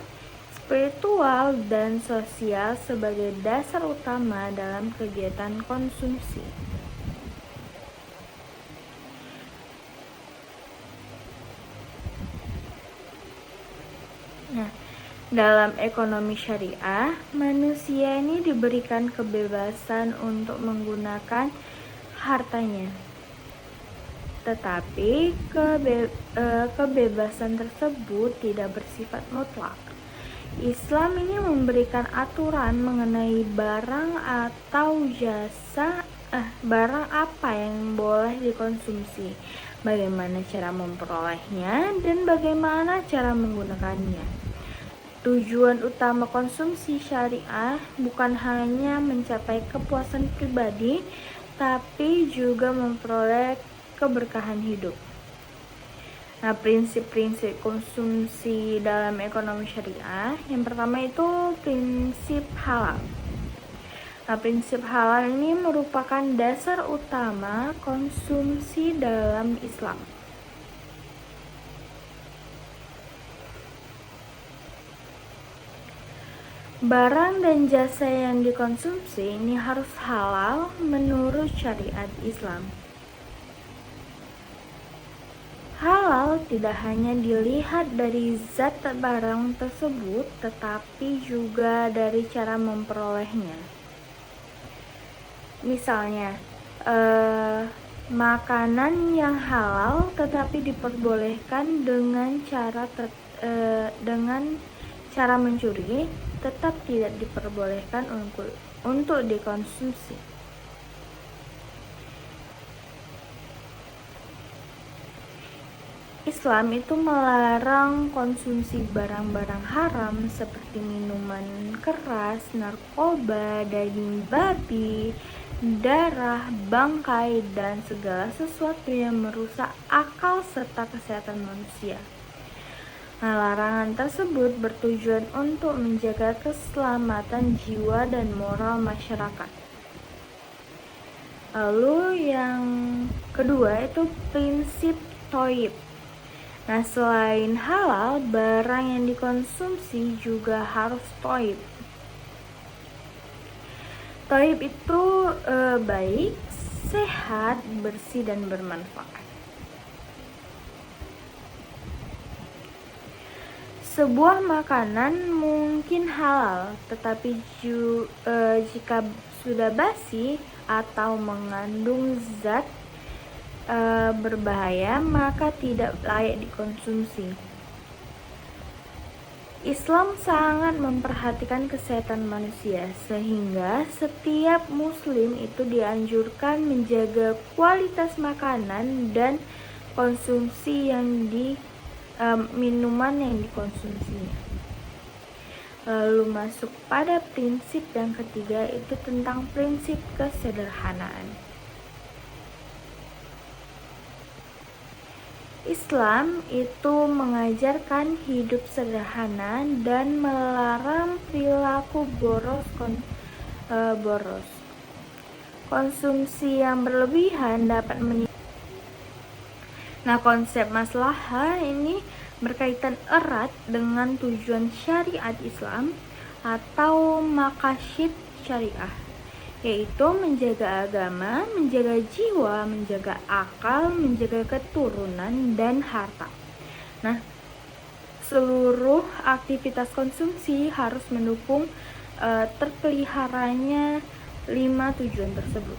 spiritual, dan sosial sebagai dasar utama dalam kegiatan konsumsi. Nah, dalam ekonomi syariah, manusia ini diberikan kebebasan untuk menggunakan hartanya. Tetapi kebebasan tersebut tidak bersifat mutlak. Islam ini memberikan aturan mengenai barang atau jasa, barang apa yang boleh dikonsumsi, bagaimana cara memperolehnya, dan bagaimana cara menggunakannya. Tujuan utama konsumsi syariah bukan hanya mencapai kepuasan pribadi, tapi juga memperoleh keberkahan hidup. Nah, prinsip-prinsip konsumsi dalam ekonomi syariah, yang pertama itu prinsip halal. Nah, prinsip halal ini merupakan dasar utama konsumsi dalam Islam. Barang dan jasa yang dikonsumsi ini harus halal menurut syariat Islam. Halal tidak hanya dilihat dari zat barang tersebut, tetapi juga dari cara memperolehnya. Misalnya, makanan yang halal tetapi diperbolehkan dengan cara mencuri, tetap tidak diperbolehkan untuk dikonsumsi. Islam itu melarang konsumsi barang-barang haram seperti minuman keras, narkoba, daging babi, darah, bangkai, dan segala sesuatu yang merusak akal serta kesehatan manusia. Nah, larangan tersebut bertujuan untuk menjaga keselamatan jiwa dan moral masyarakat. Lalu yang kedua itu prinsip thayyib. Nah, selain halal, barang yang dikonsumsi juga harus thayyib. Thayyib itu baik, sehat, bersih, dan bermanfaat. Sebuah makanan mungkin halal, tetapi jika sudah basi atau mengandung zat berbahaya, maka tidak layak dikonsumsi. Islam sangat memperhatikan kesehatan manusia, sehingga setiap muslim itu dianjurkan menjaga kualitas makanan dan konsumsi minuman yang dikonsumsinya. Lalu masuk pada prinsip yang ketiga, itu tentang prinsip kesederhanaan. Islam itu mengajarkan hidup sederhana dan melarang perilaku boros. Konsumsi yang berlebihan dapat Nah, konsep maslahah ini berkaitan erat dengan tujuan syariat Islam atau maqasid syariah, yaitu menjaga agama, menjaga jiwa, menjaga akal, menjaga keturunan, dan harta. Nah, seluruh aktivitas konsumsi harus mendukung terpeliharanya 5 tujuan tersebut.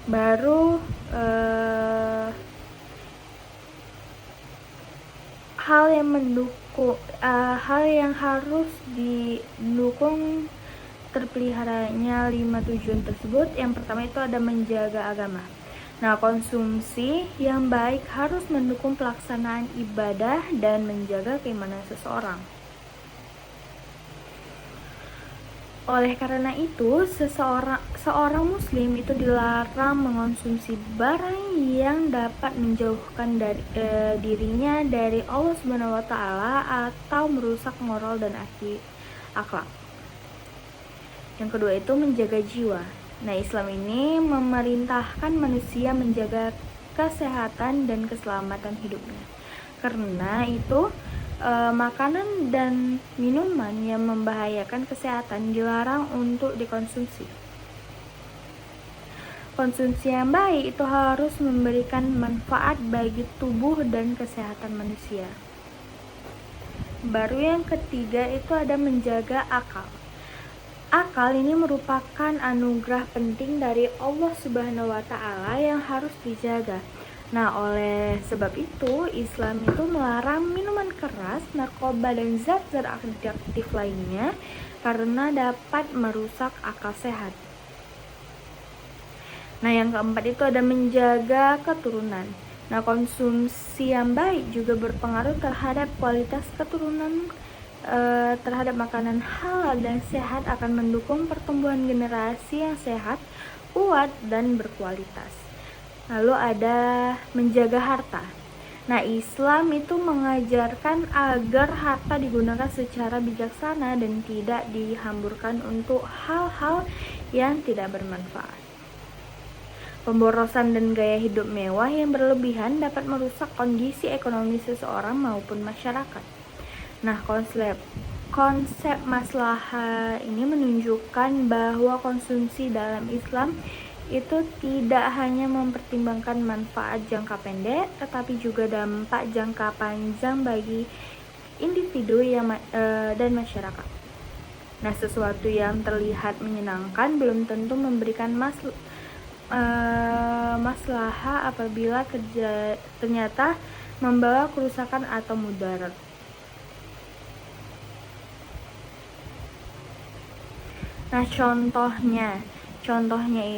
Baru hal yang harus didukung terpeliharanya 5 tujuan tersebut. Yang pertama itu ada menjaga agama. Nah, konsumsi yang baik harus mendukung pelaksanaan ibadah dan menjaga keimanan seseorang. Oleh karena itu, seorang muslim itu dilarang mengonsumsi barang yang dapat menjauhkan dirinya dari Allah Subhanahu wa taala atau merusak moral dan akhlak. Yang kedua itu menjaga jiwa. Nah, Islam ini memerintahkan manusia menjaga kesehatan dan keselamatan hidupnya. Karena itu makanan dan minuman yang membahayakan kesehatan dilarang untuk dikonsumsi. Konsumsi yang baik itu harus memberikan manfaat bagi tubuh dan kesehatan manusia. Baru yang ketiga itu ada menjaga akal. Akal ini merupakan anugerah penting dari Allah Subhanahu wa taala yang harus dijaga. Nah, oleh sebab itu Islam itu melarang minuman keras, narkoba dan zat-zat adiktif lainnya karena dapat merusak akal sehat. Nah, yang keempat itu ada menjaga keturunan. Nah, konsumsi yang baik juga berpengaruh terhadap kualitas keturunan. Terhadap makanan halal dan sehat akan mendukung pertumbuhan generasi yang sehat, kuat, dan berkualitas. Lalu ada menjaga harta. Nah, Islam itu mengajarkan agar harta digunakan secara bijaksana dan tidak dihamburkan untuk hal-hal yang tidak bermanfaat. Pemborosan dan gaya hidup mewah yang berlebihan dapat merusak kondisi ekonomi seseorang maupun masyarakat. Nah, konsep maslahah ini menunjukkan bahwa konsumsi dalam Islam itu tidak hanya mempertimbangkan manfaat jangka pendek, tetapi juga dampak jangka panjang bagi individu dan masyarakat. Nah, sesuatu yang terlihat menyenangkan belum tentu memberikan maslahah apabila ternyata membawa kerusakan atau mudarat. Nah, contohnya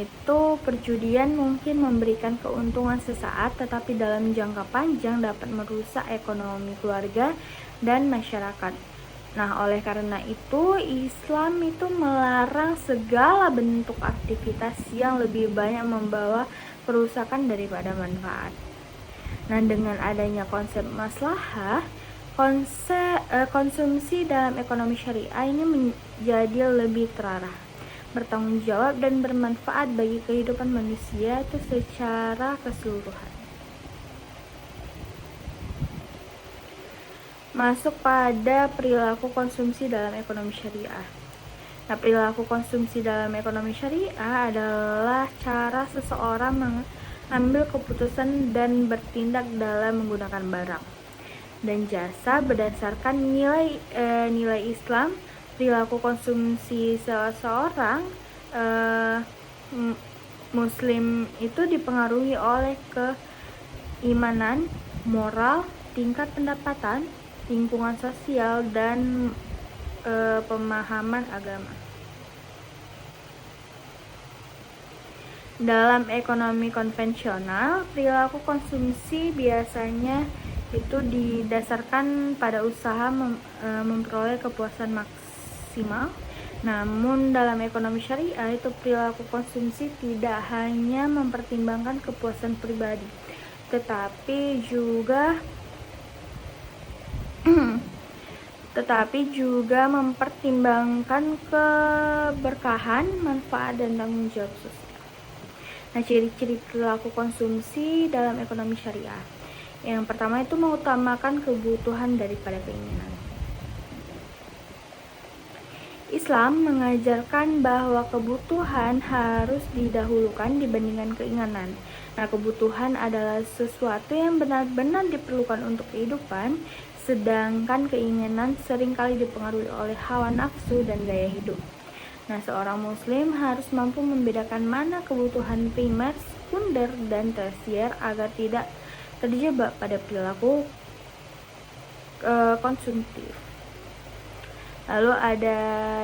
itu perjudian mungkin memberikan keuntungan sesaat, tetapi dalam jangka panjang dapat merusak ekonomi keluarga dan masyarakat. Nah, oleh karena itu Islam itu melarang segala bentuk aktivitas yang lebih banyak membawa kerusakan daripada manfaat. Nah, dengan adanya konsep maslahah, konsumsi dalam ekonomi syariah ini menjadi lebih terarah, bertanggung jawab dan bermanfaat bagi kehidupan manusia itu secara keseluruhan. Masuk pada perilaku konsumsi dalam ekonomi syariah. Nah, perilaku konsumsi dalam ekonomi syariah adalah cara seseorang mengambil keputusan dan bertindak dalam menggunakan barang dan jasa berdasarkan nilai Islam. Perilaku konsumsi seseorang muslim itu dipengaruhi oleh keimanan, moral, tingkat pendapatan, lingkungan sosial, dan pemahaman agama. Dalam ekonomi konvensional, perilaku konsumsi biasanya itu didasarkan pada usaha memperoleh kepuasan maksimal. Namun dalam ekonomi syariah itu perilaku konsumsi tidak hanya mempertimbangkan kepuasan pribadi, tetapi juga mempertimbangkan keberkahan, manfaat, dan tanggung jawab sosial. Nah, ciri-ciri perilaku konsumsi dalam ekonomi syariah. Yang pertama itu mengutamakan kebutuhan daripada keinginan. Islam mengajarkan bahwa kebutuhan harus didahulukan dibandingkan keinginan. Nah, kebutuhan adalah sesuatu yang benar-benar diperlukan untuk kehidupan, sedangkan keinginan seringkali dipengaruhi oleh hawa nafsu dan gaya hidup. Nah, seorang muslim harus mampu membedakan mana kebutuhan primer, sekunder, dan tersier agar tidak terjebak pada perilaku konsumtif. Lalu ada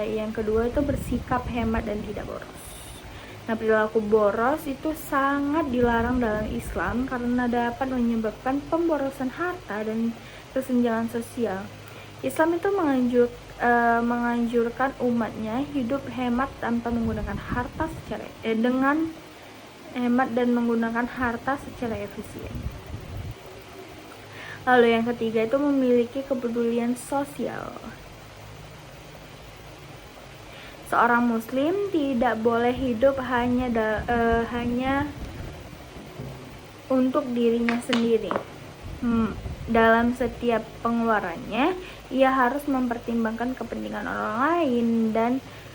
yang kedua itu bersikap hemat dan tidak boros. Nah, perilaku boros itu sangat dilarang dalam Islam karena dapat menyebabkan pemborosan harta dan kesenjangan sosial. Islam itu menganjurkan umatnya hidup hemat tanpa menggunakan harta dengan hemat dan menggunakan harta secara efisien. Lalu yang ketiga itu memiliki kepedulian sosial. Seorang muslim tidak boleh hidup hanya untuk dirinya sendiri. Dalam setiap pengeluarannya, ia harus mempertimbangkan kepentingan orang lain dan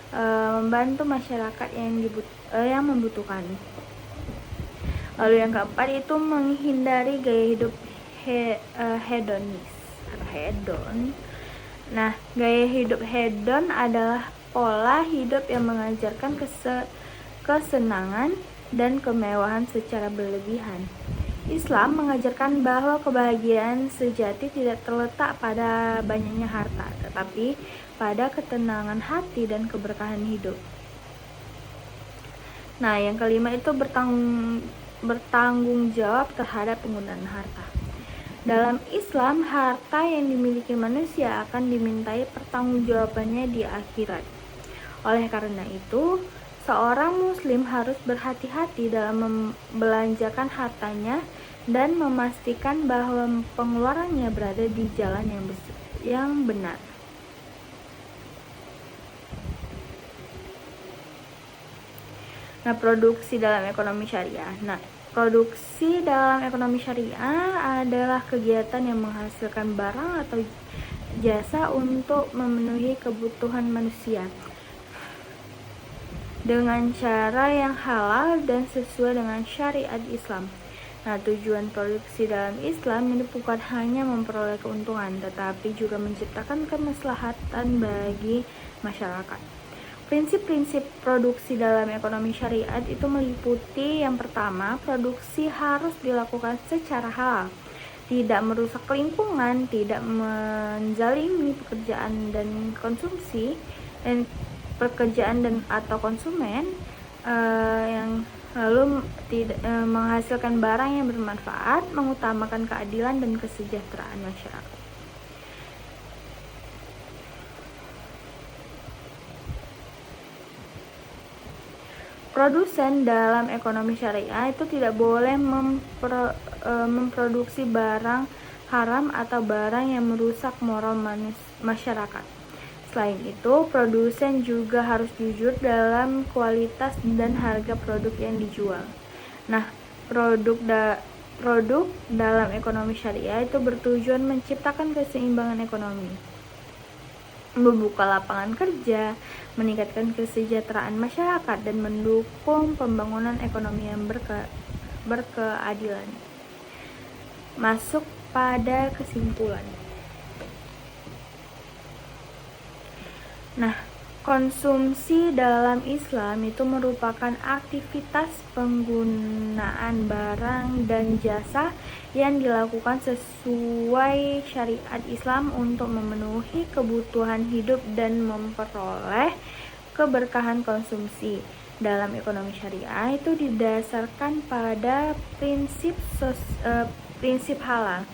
membantu masyarakat yang membutuhkan. Lalu yang keempat itu menghindari gaya hidup hedonis atau hedon. Nah, gaya hidup hedon adalah pola hidup yang mengajarkan kesenangan dan kemewahan secara berlebihan. Islam mengajarkan bahwa kebahagiaan sejati tidak terletak pada banyaknya harta, tetapi pada ketenangan hati dan keberkahan hidup. Nah, yang kelima itu bertanggung jawab terhadap penggunaan harta. Dalam Islam, harta yang dimiliki manusia akan dimintai pertanggungjawabannya di akhirat. Oleh karena itu, seorang muslim harus berhati-hati dalam membelanjakan hartanya dan memastikan bahwa pengeluarannya berada di jalan yang benar. Nah, produksi dalam ekonomi syariah. Produksi dalam ekonomi syariah adalah kegiatan yang menghasilkan barang atau jasa untuk memenuhi kebutuhan manusia dengan cara yang halal dan sesuai dengan syariat Islam. Nah, tujuan produksi dalam Islam ini bukan hanya memperoleh keuntungan, tetapi juga menciptakan kemaslahatan bagi masyarakat. Prinsip-prinsip produksi dalam ekonomi syariat itu meliputi yang pertama, produksi harus dilakukan secara halal, tidak merusak lingkungan, tidak menzalimi pekerjaan dan atau konsumen, yang lalu menghasilkan barang yang bermanfaat, mengutamakan keadilan dan kesejahteraan masyarakat. Produsen dalam ekonomi syariah itu tidak boleh memproduksi barang haram atau barang yang merusak moral masyarakat. Selain itu, produsen juga harus jujur dalam kualitas dan harga produk yang dijual. Nah, produk dalam ekonomi syariah itu bertujuan menciptakan keseimbangan ekonomi, membuka lapangan kerja, meningkatkan kesejahteraan masyarakat, dan mendukung pembangunan ekonomi yang berkeadilan. Masuk pada kesimpulan. Nah, konsumsi dalam Islam itu merupakan aktivitas penggunaan barang dan jasa yang dilakukan sesuai syariat Islam untuk memenuhi kebutuhan hidup dan memperoleh keberkahan konsumsi. Dalam ekonomi syariah itu didasarkan pada prinsip halal,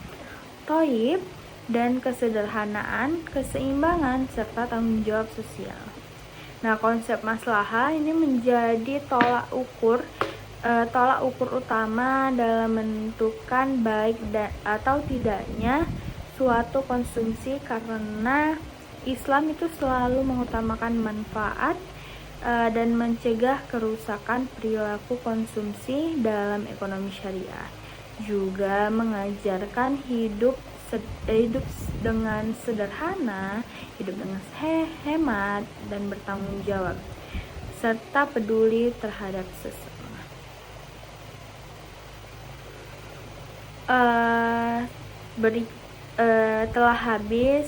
thayyib, dan kesederhanaan, keseimbangan, serta tanggung jawab sosial. Nah, konsep maslahah ini menjadi tolak ukur utama dalam menentukan baik atau tidaknya suatu konsumsi, karena Islam itu selalu mengutamakan manfaat dan mencegah kerusakan perilaku konsumsi. Dalam ekonomi syariah juga mengajarkan hidup dengan sederhana, hidup dengan hemat dan bertanggung jawab, serta peduli terhadap sesama. beri telah habis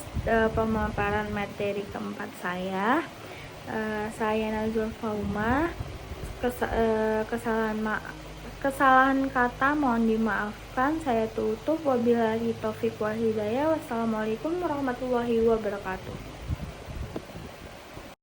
pemaparan materi keempat saya. Saya Nazul Fauma. Kesalahan kata mohon dimaafkan. Saya tutup. Wabillahi taufiq wal hidayah. Wassalamualaikum warahmatullahi wabarakatuh.